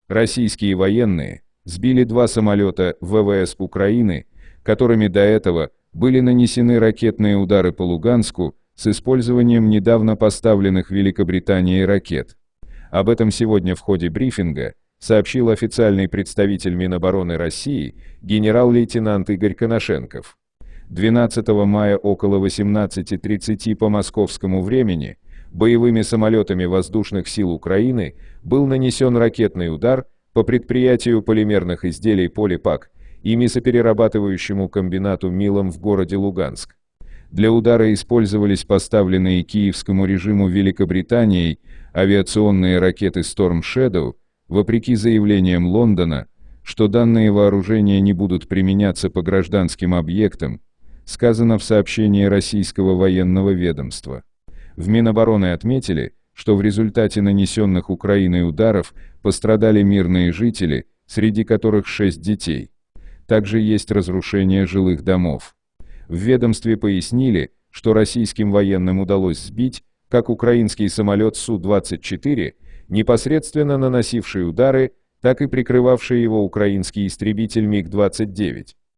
Российские военные сбили два самолета ВВС Украины, которыми до этого были нанесены ракетные удары по Луганску с использованием недавно поставленных Великобританией ракет. Об этом сегодня в ходе брифинга сообщил официальный представитель Минобороны России генерал-лейтенант Игорь Коношенков. 12 мая около 18:30 по московскому времени боевыми самолетами воздушных сил Украины был нанесен ракетный удар по предприятию полимерных изделий «Полипак» и мясоперерабатывающему комбинату «Милом» в городе Луганск. Для удара использовались поставленные киевскому режиму Великобританией авиационные ракеты Storm Shadow, вопреки заявлениям Лондона, что данные вооружения не будут применяться по гражданским объектам, сказано в сообщении российского военного ведомства. В Минобороны отметили, что в результате нанесенных Украиной ударов пострадали мирные жители, среди которых 6 детей. Также есть разрушение жилых домов. В ведомстве пояснили, что российским военным удалось сбить как украинский самолет Су-24, непосредственно наносивший удары, так и прикрывавший его украинский истребитель МиГ-29.